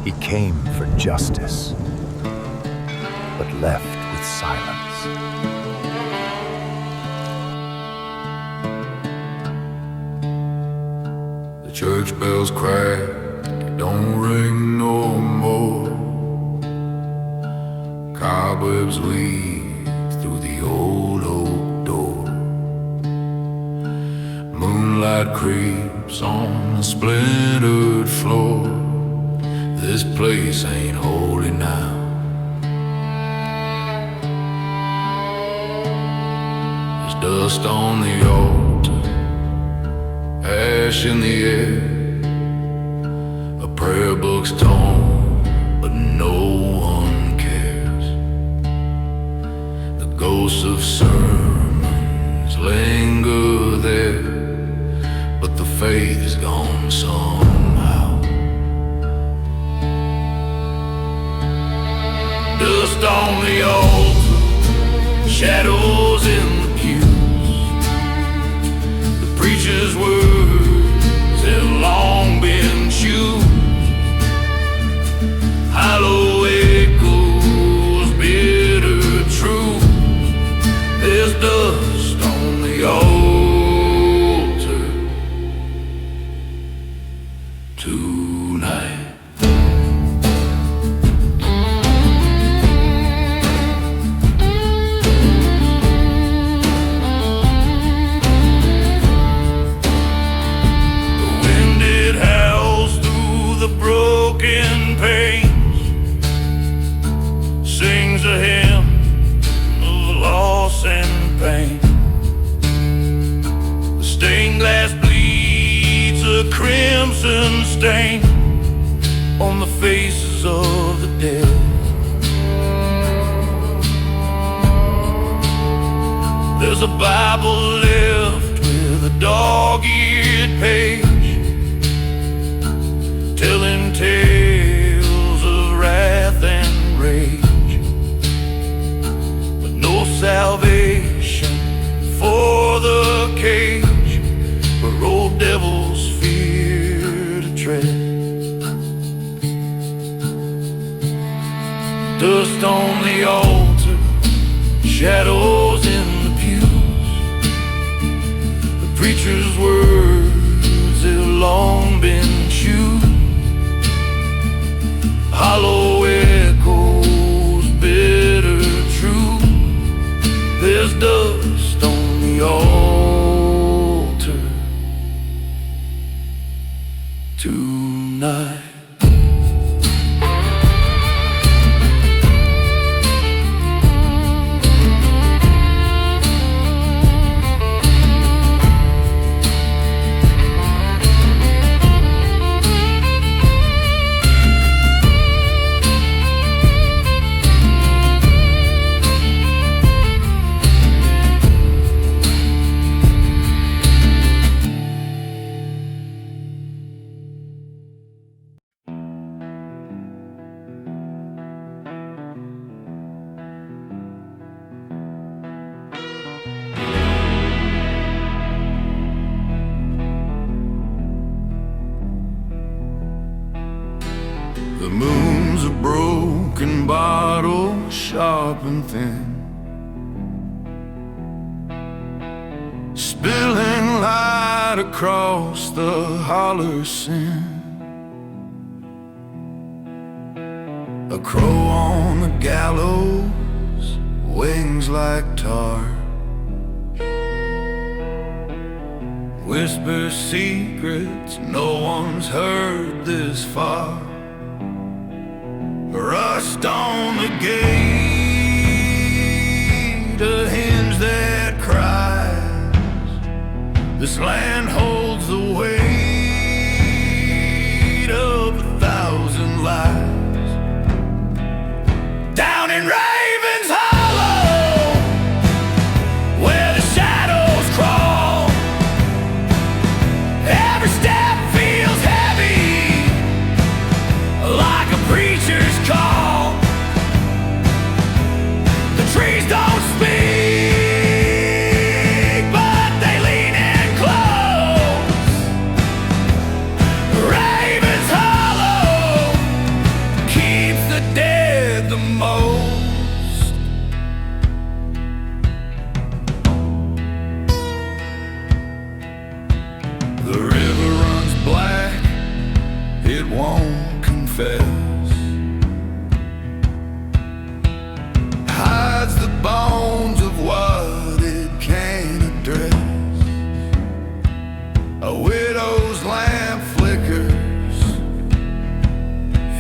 He came for justice, but left with silence. The church bells crack, they don't ring no more. Cobwebs weave through the old oak door. Moonlight creeps on the splintered floor. This place ain't holy now. There's dust on the altar, ash in the air. A prayer book's torn, but no one cares. The ghosts of sermons linger there, but the faith is gone somehow. Dust on the altar, shadows in the pews. The preacher's words have long been chewed. Hollow echoes, bitter truth. There's dust on the altar tonight. Crimson stain on the faces of the dead. There's a Bible left with a dog-eared page, telling tales of wrath and rage, but no salvation for the cage where old devils fear to tread. Dust on the altar, shadows in the pews. The preacher's words have long been chewed. Hollow echoes, bitter truth. There's dust on the altar tonight. The moon's a broken bottle, sharp and thin, spilling light across the holler sin. A crow on the gallows, wings like tar, whispers secrets no one's heard this far. Rust on the gate, a hinge that cries. This land holds the weight of 1,000 lives. Down in Raven's Hollow, where the shadows crawl, every step feels heavy, like a preacher's call. The trees don't speak, but they lean in close. the most. The river runs black, it won't confess, hides the bones of what it can't address. A widow's lamp flickers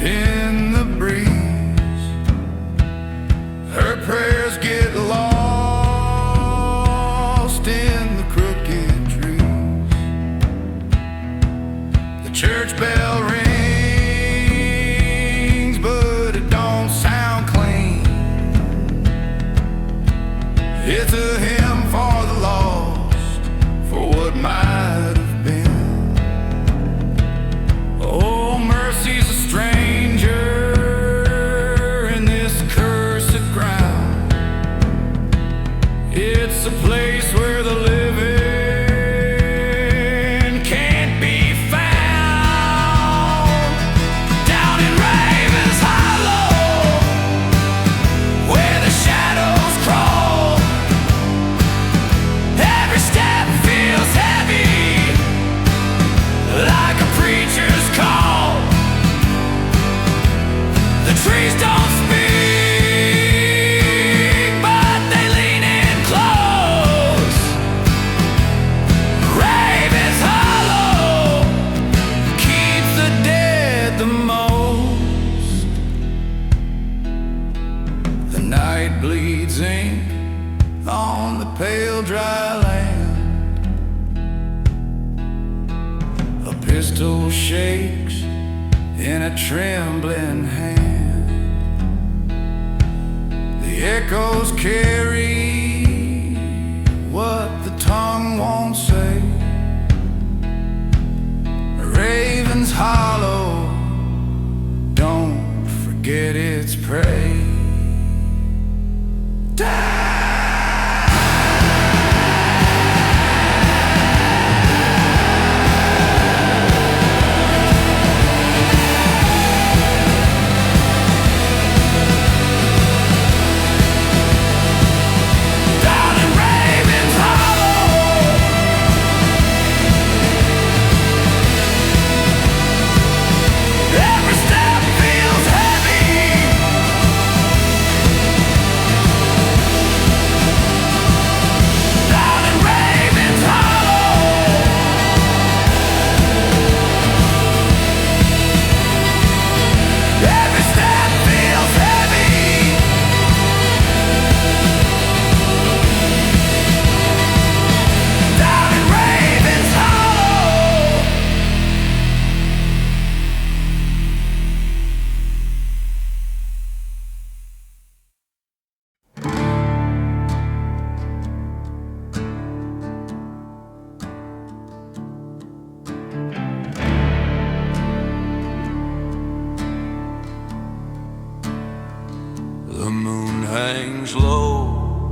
in the breeze. Her prayers get lost in the crooked trees. The church bell rings, but it don't sound clean. It's a hymn for the lost, for what might have been. Oh, mercy's a stranger in this cursed ground. It's a place where the living can't be found. Down in Raven's Hollow, where the shadows crawl, every step feels heavy, like a preacher's call. The trees don't speak, but they lean in close. Raven's Hollow keeps the dead the most. The night bleeds ink on the pale dry land. A pistol shakes in a trembling hand. The echoes carry what the tongue won't say. Raven's Hollow, don't forget its prey. Down in Raven's Hollow, every step feels heavy, down in Raven's Hollow, every step feels heavy, down in Raven's Hollow. The moon hangs low,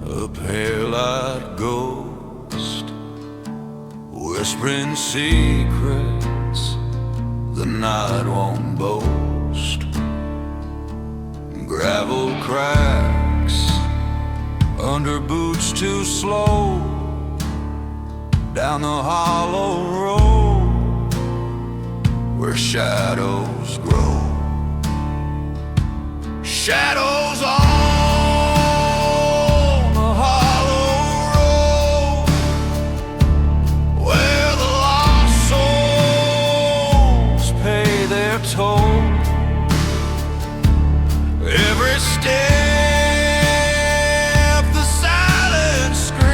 a pale-eyed ghost, whispering secrets the night won't boast. Gravel cracks under boots too slow, down the hollow road where shadows grow. Shadows on the hollow road, where the lost souls pay their toll. Every step, the silence screams,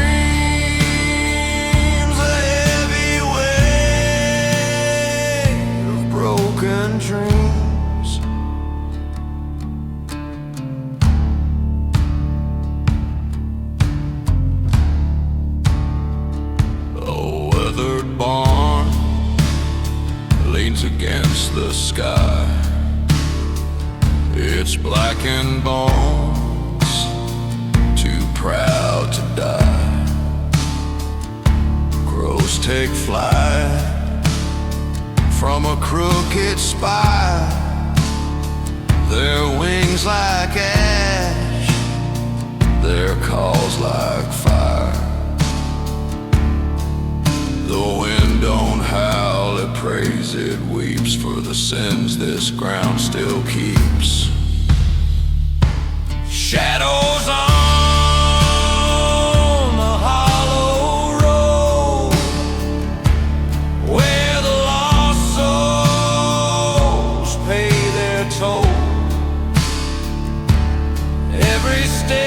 a heavy weight of broken dreams. A weathered barn leans against the sky, its blackened bones too proud to die. Crows take flight from a crooked spire, their like fire. The wind don't howl, it prays, it weeps for the sins this ground still keeps. Shadows on the hollow road, where the lost souls pay their toll. Every step,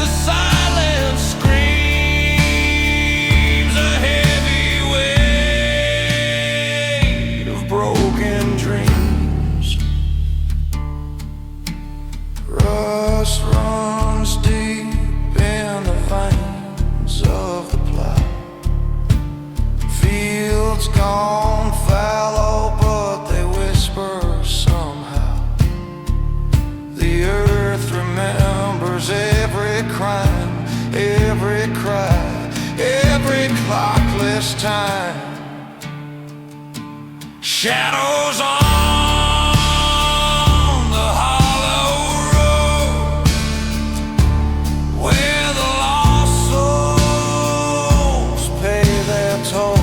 the silence screams, a heavy weight of broken dreams. Rust runs deep in the veins of the plow. Fields gone fallow, but they whisper somehow. The earth remembers every crime, every cry, every clockless time. Shadows on the hollow road, where the lost souls pay their toll.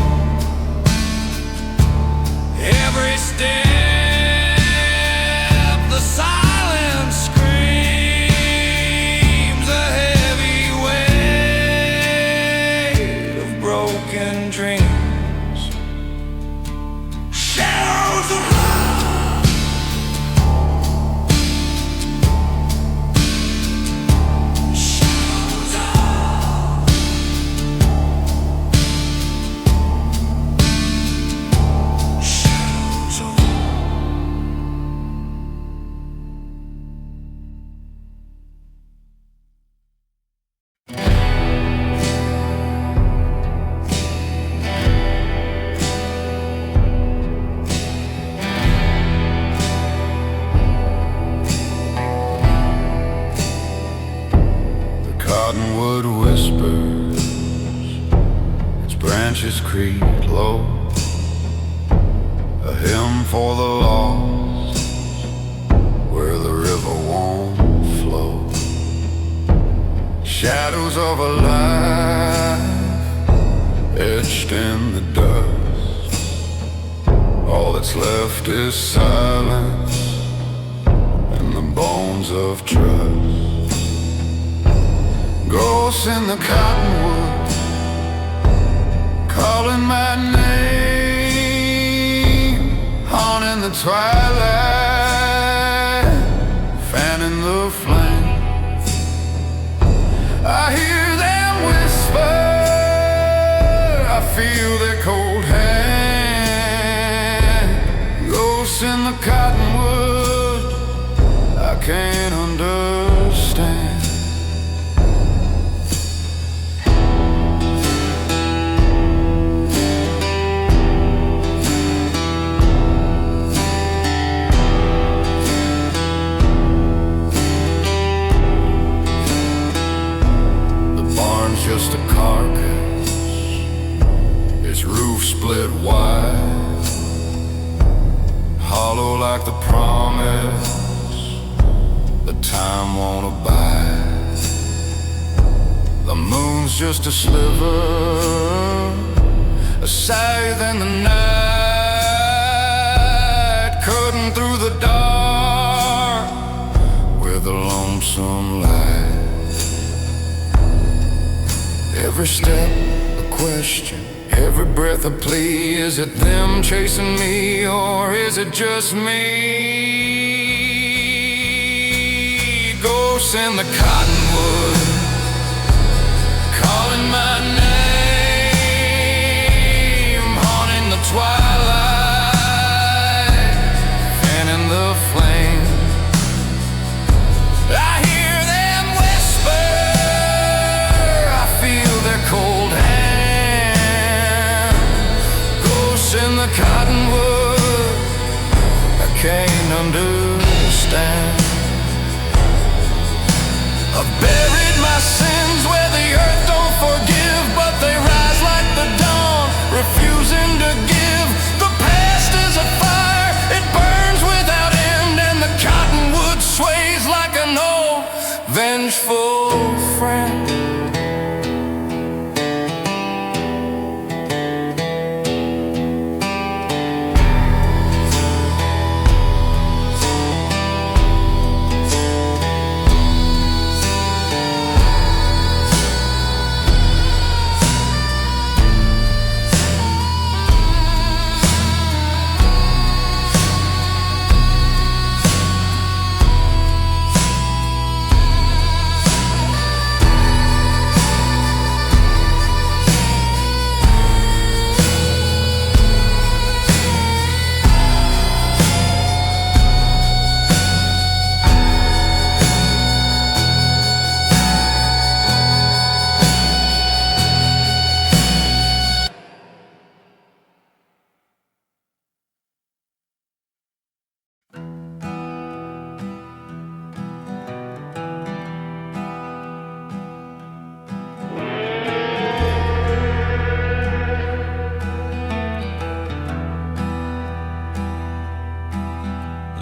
Every step, the silence screams, a heavy weight of broken dreams. Shadows around. Shadows around. Shadows around. The cottonwood whispers, its branches creak low, a hymn for the lost, where the river won't flow. Shadows of a life etched in the dust. All that's left is silence and the bones of trust. Ghosts in the cottonwood, calling my name, haunting the twilight, fanning the flame. I hear them whisper, I feel their cold hand. Ghosts in the cottonwood, I can't understand. Just a carcass, its roof split wide, hollow like the promise the time won't abide. The moon's just a sliver, a scythe in the night, cutting through the dark with a lonesome light. Every step a question, every breath a plea. Is it them chasing me, or is it just me? Ghosts in the cottonwood, calling my name, haunting the twilight, fanning the flame. I hear them whisper, cold hand. Ghosts in the cottonwood, I can't understand. I've buried my sins where the earth don't forgive, but they rise like the dawn, refusing to give. The past is a fire, it burns without end, and the cottonwood sways like an old vengeful friend.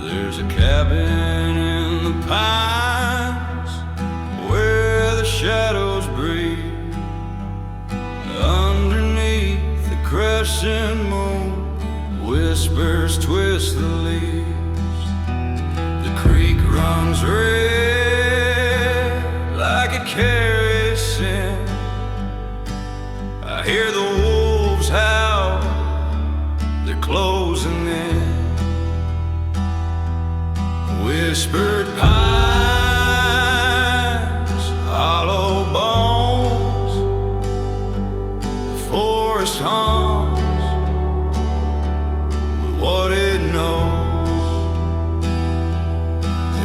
There's a cabin in the pines where the shadows breathe. Underneath the crescent moon, whispers twist the leaves. The creek runs red like it carries sin. I hear the wolves howl, they're closing in. Whispered pines, hollow bones, the forest hums with what it knows.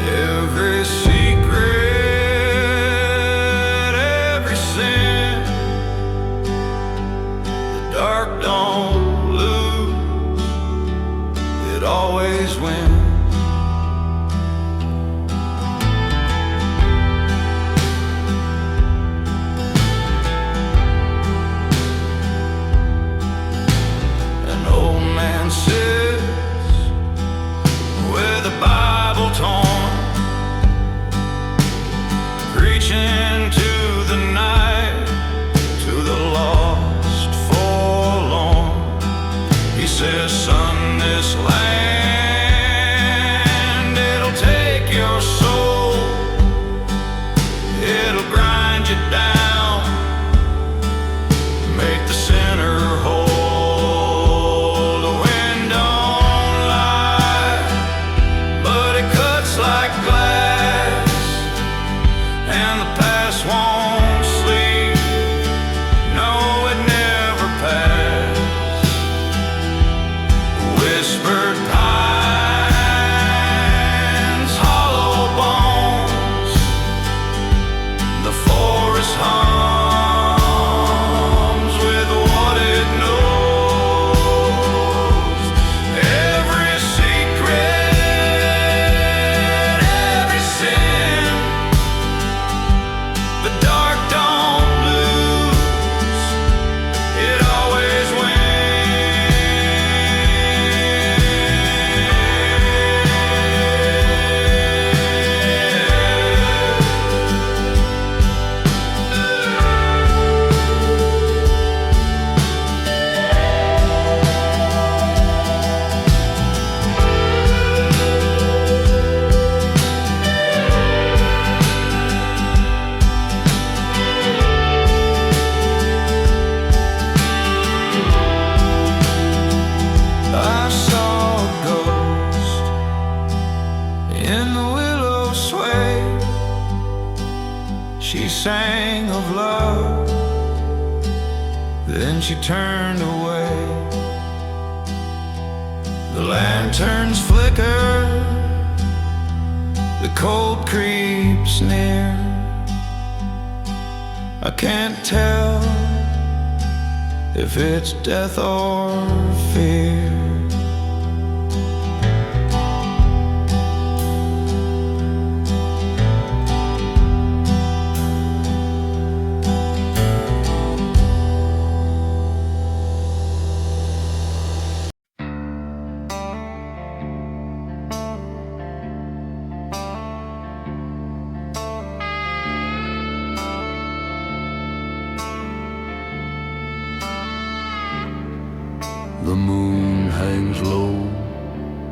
Every secret, every sin, the dark don't lose, it always wins. Sang of love, then she turned away. The lanterns flicker, the cold creeps near. I can't tell if it's death or fear.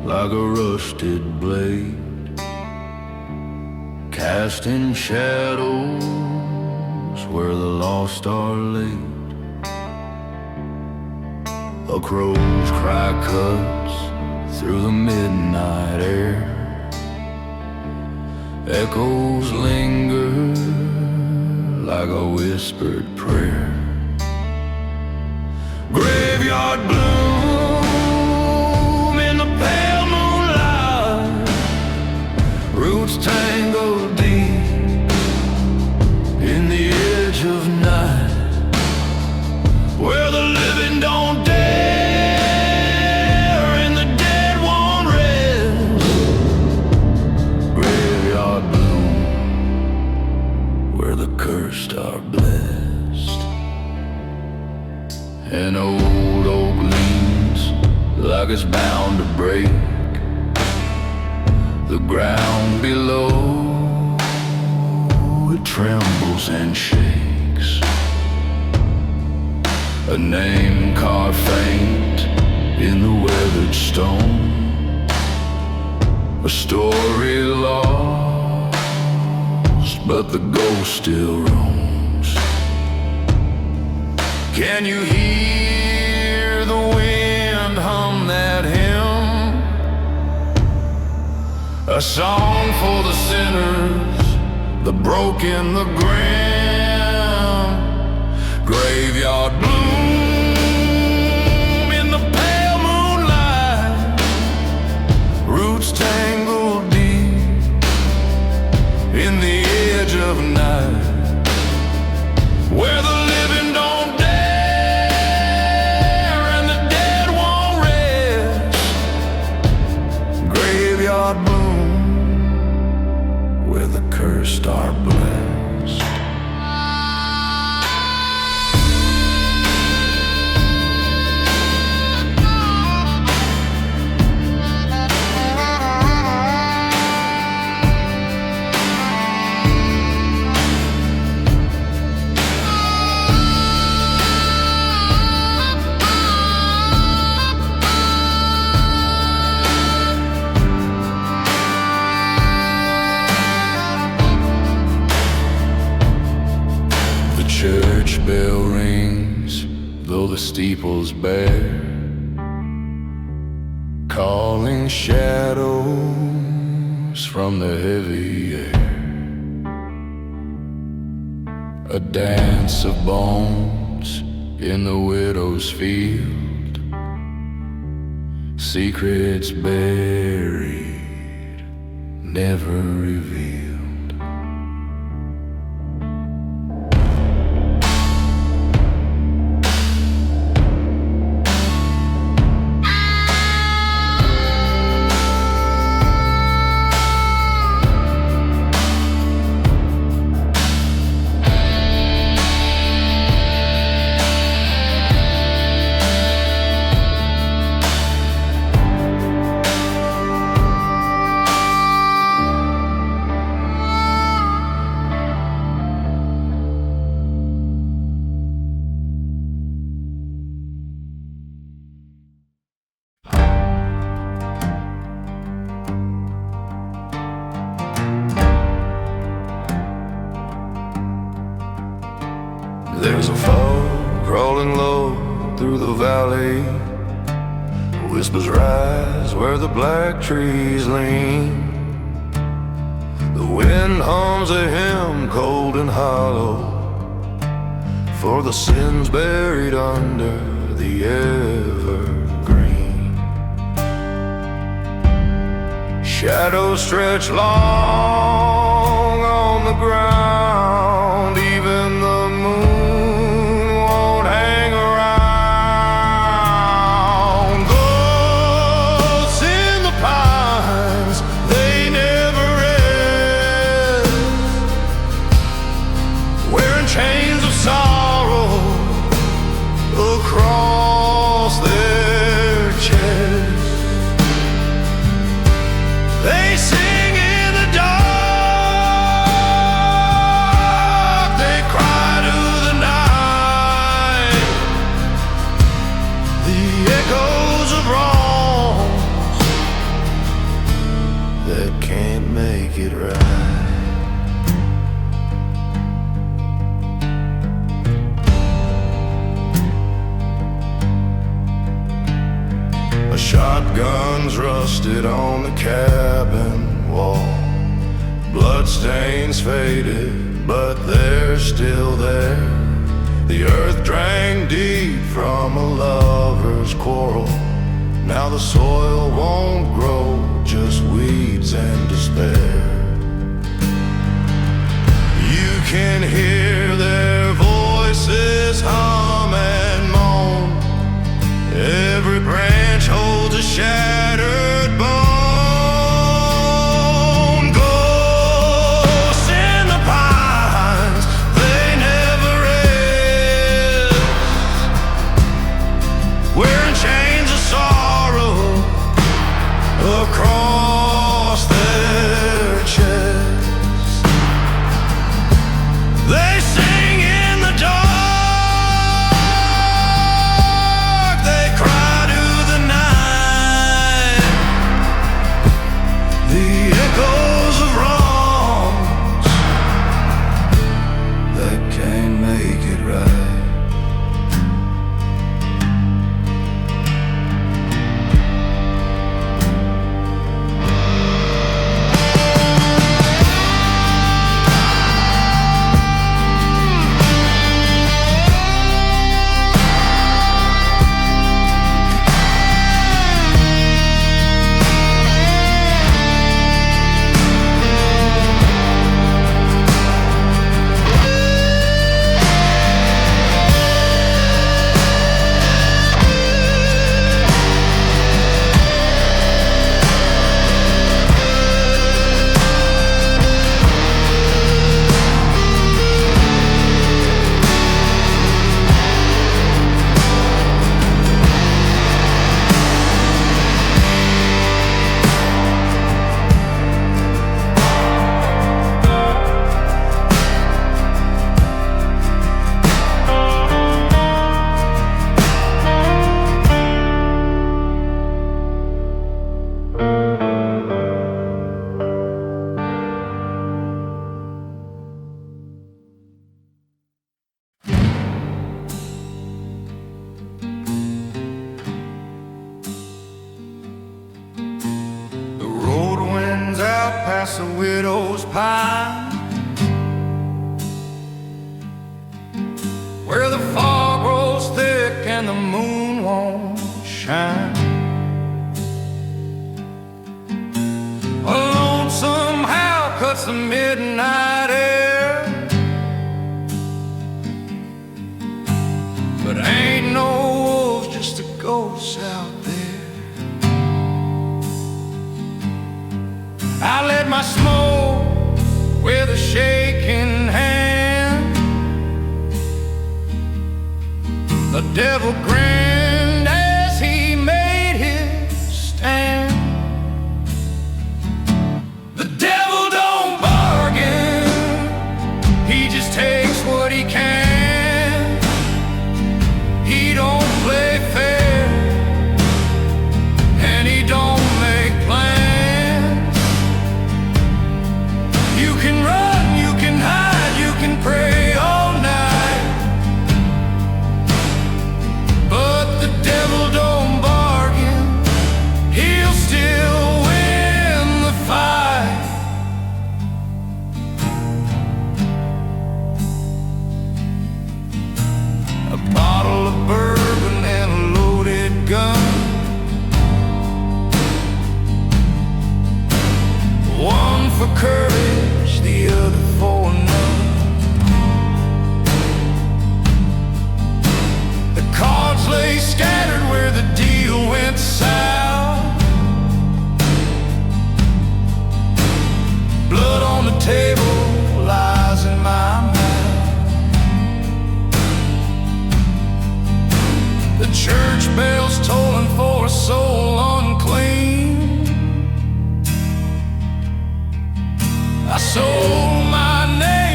like a rusted blade, casting shadows where the lost are laid. A crow's cry cuts through the midnight air, echoes linger like a whispered prayer. Graveyard bloom in the pale moonlight, roots tangle deep in the edge of night, where the living don't dare and the dead won't rest. Graveyard bloom where the cursed are blessed. An old oak leans like it's bound to break, the ground below it trembles and shakes. A name carved faint in the weathered stone, a story lost, but the ghost still roams. Can you hear the wind hum that hymn? A song for the sinners, the broken, the grim. Graveyard bloom in the pale moonlight, roots tangled deep in the edge of night, where the living don't dare and the dead won't rest. Graveyard bloom where the cursed are blessed. Church bell rings, though the steeple's bare, calling shadows from the heavy air. A dance of bones in the widow's field, secrets buried, never revealed. There's a fog crawling low through the valley, whispers rise where the black trees lean. The wind hums a hymn cold and hollow for the sins buried under the evergreen. Shadows stretch long on the ground, even the moon won't hang around. Ghosts in the pines, they never rest, wearing chains of sorrow across their chests. They sing in the dark it right. A shotgun's rusted on the cabin wall. Bloodstains faded, but they're still there. The earth drank deep from a lover's quarrel. Now the soil won't grow, just weeds and despair. You can hear their voices hum and moan. Every branch holds a shattered bone. Ghosts in the pines, they never rest, wearing chains of sorrow across their chests. They sing in the dark, they cry to the night. The echoes of wrongs that can't make it right. The road winds out past the widow's pine, where the fog rolls thick and the moon won't shine. A lonesome howl cuts the midnight air, but ain't no wolves, just a ghost out there. I lit my smoke with a shaking hand. The devil grinned as he made his stand. The devil don't bargain, he just takes what he can. He don't play fair, and he don't make plans. You can run, you can hide, you can pray all night, but the devil don't bargain, he'll still win the fight. A bottle of bourbon and a loaded gun, one for courage, the other for none. The cards lay scattered where the deal went south. Blood on the table lies in my mouth. The church bells tolling for a soul unclean. I sold my name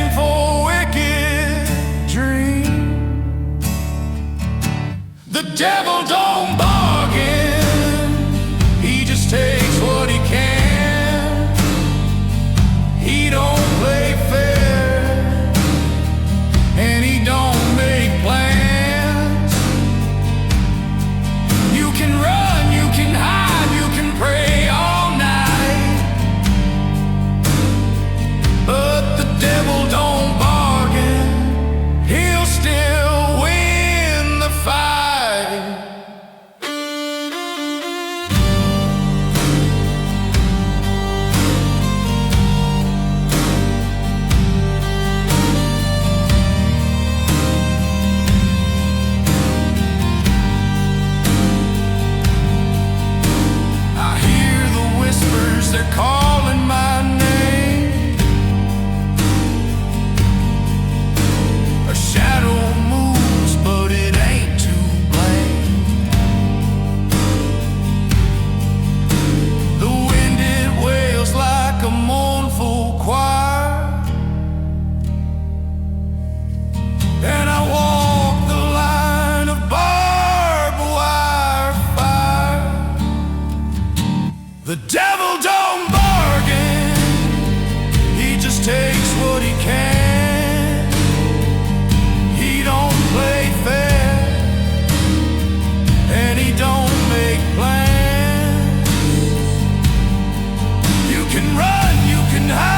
The devil don't bargain, he just takes what he can. He don't play fair, and he don't make plans. You can run, you can hide,